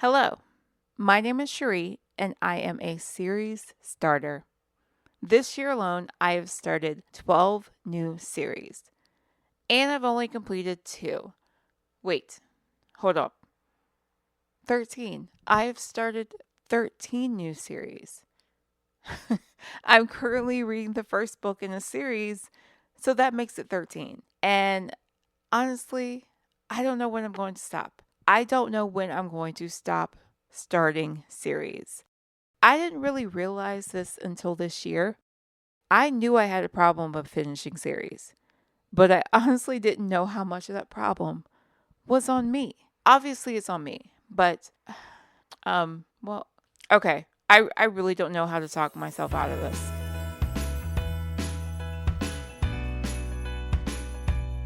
Hello, my name is Cherie, and I am a series starter. This year alone, I have started 12 new series, and I've only completed 2. Wait, hold up. 13. I have started 13 new series. I'm currently reading the first book in a series, so that makes it 13. And honestly, I don't know when I'm going to stop. I don't know when I'm going to stop starting series. I didn't really realize this until this year. I knew I had a problem of finishing series, but I honestly didn't know how much of that problem was on me. Obviously, it's on me, but, well, okay. I really don't know how to talk myself out of this.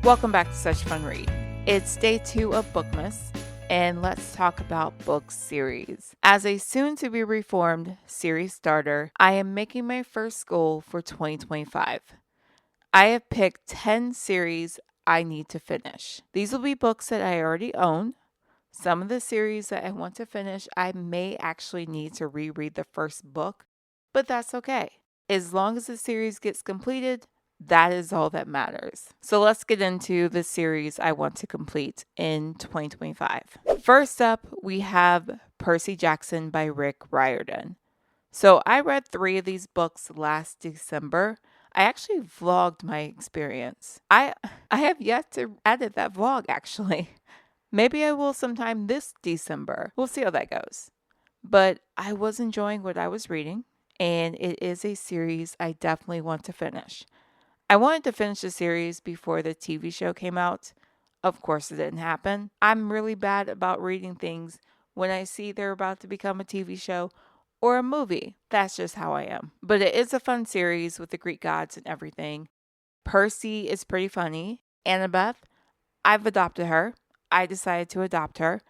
Welcome back to Such Fun Read. It's day 2 of Bookmas, and let's talk about book series. As a soon-to-be reformed series starter, I am making my first goal for 2025. I have picked 10 series I need to finish. These will be books that I already own. Some of the series that I want to finish, I may actually need to reread the first book, but that's okay. As long as the series gets completed, that is all that matters. So let's get into the series I want to complete in 2025. First up, we have Percy Jackson by Rick Riordan. So I read 3 of these books last December. I actually vlogged my experience. I have yet to edit that vlog, actually. Maybe I will sometime this December. We'll see how that goes. But I was enjoying what I was reading, and it is a series I definitely want to finish. I wanted to finish the series before the TV show came out. Of course, it didn't happen. I'm really bad about reading things when I see they're about to become a TV show or a movie. That's just how I am. But it is a fun series with the Greek gods and everything. Percy is pretty funny. Annabeth, I've adopted her. I decided to adopt her.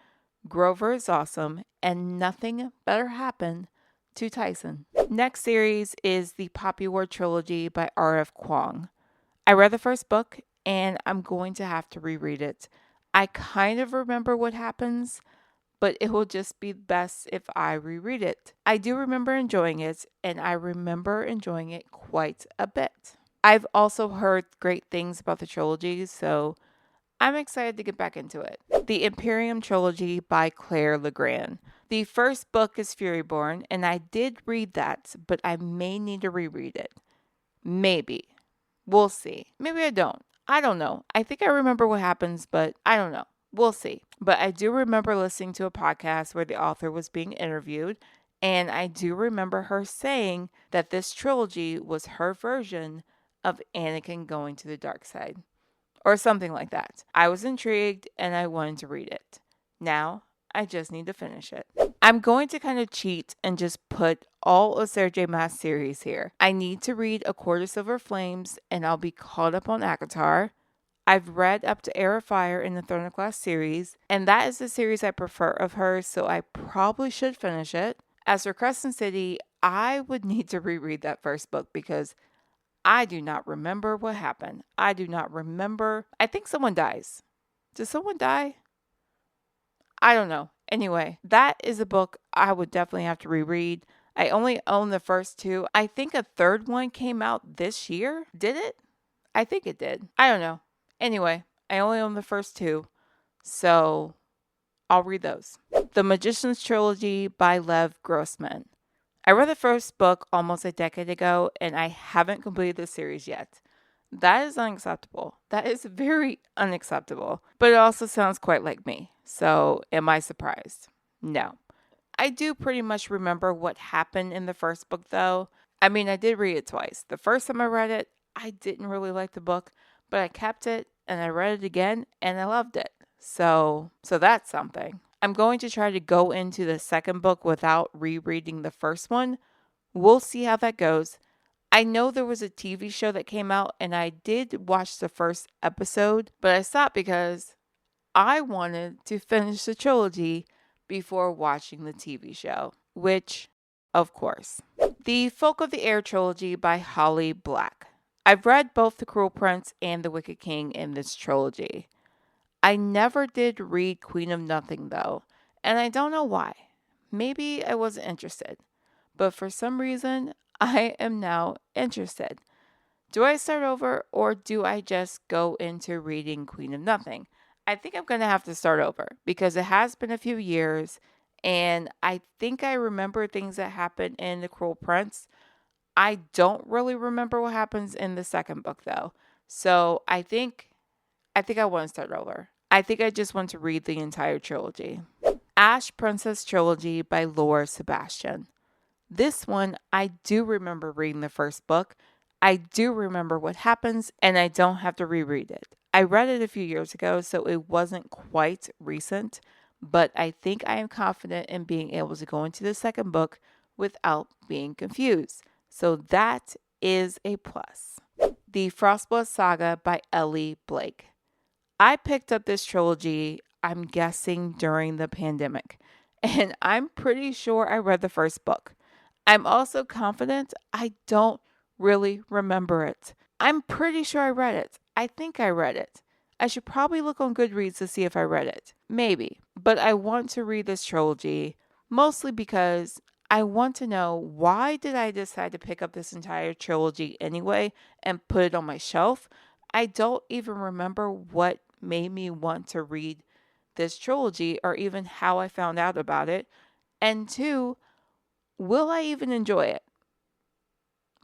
Grover is awesome, and nothing better happened to Tyson. Next series is the Poppy War Trilogy by R.F. Kuang. I read the first book, and I'm going to have to reread it. I kind of remember what happens, but it will just be best if I reread it. I do remember enjoying it, and I remember enjoying it quite a bit. I've also heard great things about the trilogy, so I'm excited to get back into it. The Empirium Trilogy by Claire Legrand. The first book is Furyborn, and I did read that, but I may need to reread it. Maybe. We'll see. Maybe I don't. I don't know. I think I remember what happens, but I don't know. We'll see. But I do remember listening to a podcast where the author was being interviewed, and I do remember her saying that this trilogy was her version of Anakin going to the dark side. Or something like that. I was intrigued and I wanted to read it. Now, I just need to finish it. I'm going to kind of cheat and just put all of Sarah J. Maas series here. I need to read A Court of Silver Flames and I'll be caught up on ACOTAR. I've read up to Heir of Fire in the Throne of Glass series, and that is the series I prefer of hers, so I probably should finish it. As for Crescent City, I would need to reread that first book because I do not remember what happened. I do not remember. I think someone dies. Does someone die? I don't know. Anyway, that is a book I would definitely have to reread. I only own the first 2. I think a third one came out this year. Did it? I think it did. I don't know. Anyway, I only own the first 2. So I'll read those. The Magician's Trilogy by Lev Grossman. I read the first book almost a decade ago, and I haven't completed the series yet. That is unacceptable. That is very unacceptable. But it also sounds quite like me. So, am I surprised? No. I do pretty much remember what happened in the first book, though. I mean, I did read it twice. The first time I read it, I didn't really like the book, but I kept it, and I read it again, and I loved it. So that's something. I'm going to try to go into the second book without rereading the first one. We'll see how that goes. I know there was a TV show that came out and I did watch the first episode, but I stopped because I wanted to finish the trilogy before watching the TV show, which, of course. The Folk of the Air Trilogy by Holly Black. I've read both The Cruel Prince and The Wicked King in this trilogy. I never did read Queen of Nothing, though, And I don't know why. Maybe I wasn't interested. But for some reason, I am now interested. Do I start over or do I just go into reading Queen of Nothing? I think I'm going to have to start over because it has been a few years and I think I remember things that happened in The Cruel Prince. I don't really remember what happens in the second book though. So I think I want to start over. I think I just want to read the entire trilogy. Ash Princess Trilogy by Sebastian. This one, I do remember reading the first book. I do remember what happens, and I don't have to reread it. I read it a few years ago, so it wasn't quite recent, but I think I am confident in being able to go into the second book without being confused. So that is a plus. The Frostblood Saga by Elly Blake. I picked up this trilogy, I'm guessing, during the pandemic, and I'm pretty sure I read the first book. I'm also confident I don't really remember it. I'm pretty sure I read it. I think I read it. I should probably look on Goodreads to see if I read it. Maybe. But I want to read this trilogy mostly because I want to know why did I decide to pick up this entire trilogy anyway and put it on my shelf. I don't even remember what made me want to read this trilogy or even how I found out about it. And two, will I even enjoy it?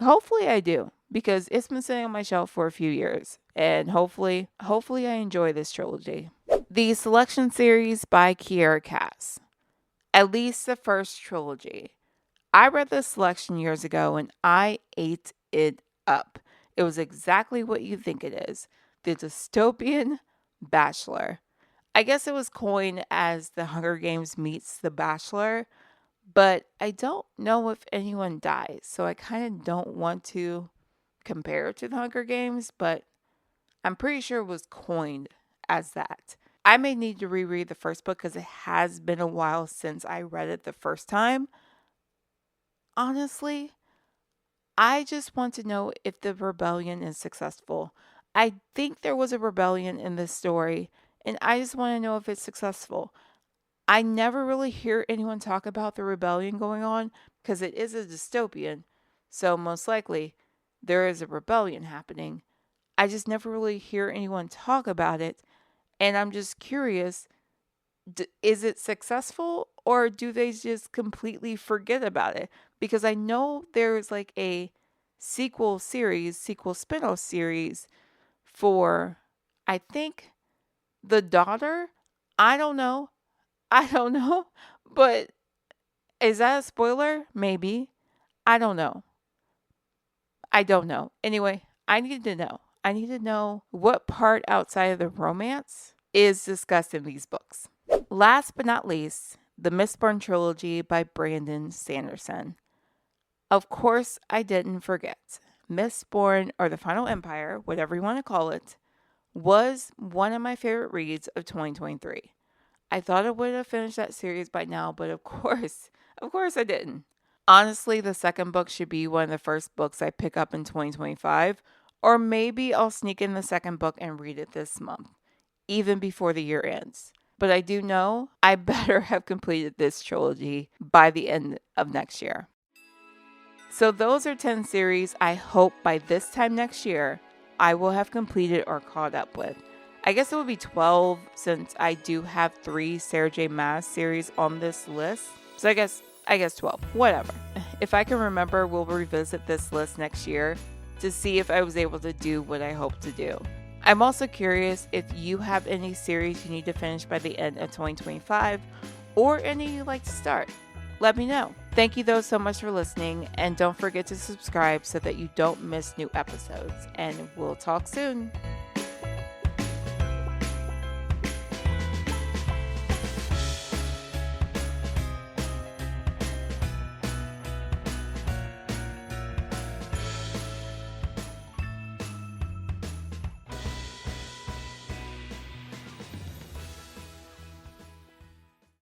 Hopefully I do, because it's been sitting on my shelf for a few years, and hopefully I enjoy this trilogy. The Selection Series by Kiera Cassthe. At least the first trilogy. I read this selection years ago and I ate it up. It was exactly what you think it is. The dystopian bachelor. I guess it was coined as The Hunger Games meets The Bachelor, but I don't know if anyone dies, so I kind of don't want to compare it to The Hunger Games, but I'm pretty sure it was coined as that. I may need to reread the first book because it has been a while since I read it the first time. Honestly, I just want to know if the rebellion is successful. I think there was a rebellion in this story, and I just want to know if it's successful. I never really hear anyone talk about the rebellion going on because it is a dystopian. So most likely there is a rebellion happening. I just never really hear anyone talk about it. And I'm just curious, is it successful or do they just completely forget about it? Because I know there's like a sequel spin-off series for, I think, the daughter. I don't know, but is that a spoiler? Maybe. I don't know. Anyway, I need to know. I need to know what part outside of the romance is discussed in these books. Last but not least, the Mistborn Trilogy by Brandon Sanderson. Of course, I didn't forget. Mistborn, or The Final Empire, whatever you want to call it, was one of my favorite reads of 2023. I thought I would have finished that series by now, but of course I didn't. Honestly, the second book should be one of the first books I pick up in 2025, or maybe I'll sneak in the second book and read it this month, even before the year ends. But I do know I better have completed this trilogy by the end of next year. So those are 10 series I hope by this time next year I will have completed or caught up with. I guess it would be 12 since I do have 3 Sarah J. Maas series on this list. So I guess 12, whatever. If I can remember, we'll revisit this list next year to see if I was able to do what I hope to do. I'm also curious if you have any series you need to finish by the end of 2025 or any you'd like to start. Let me know. Thank you though so much for listening, and don't forget to subscribe so that you don't miss new episodes, and we'll talk soon.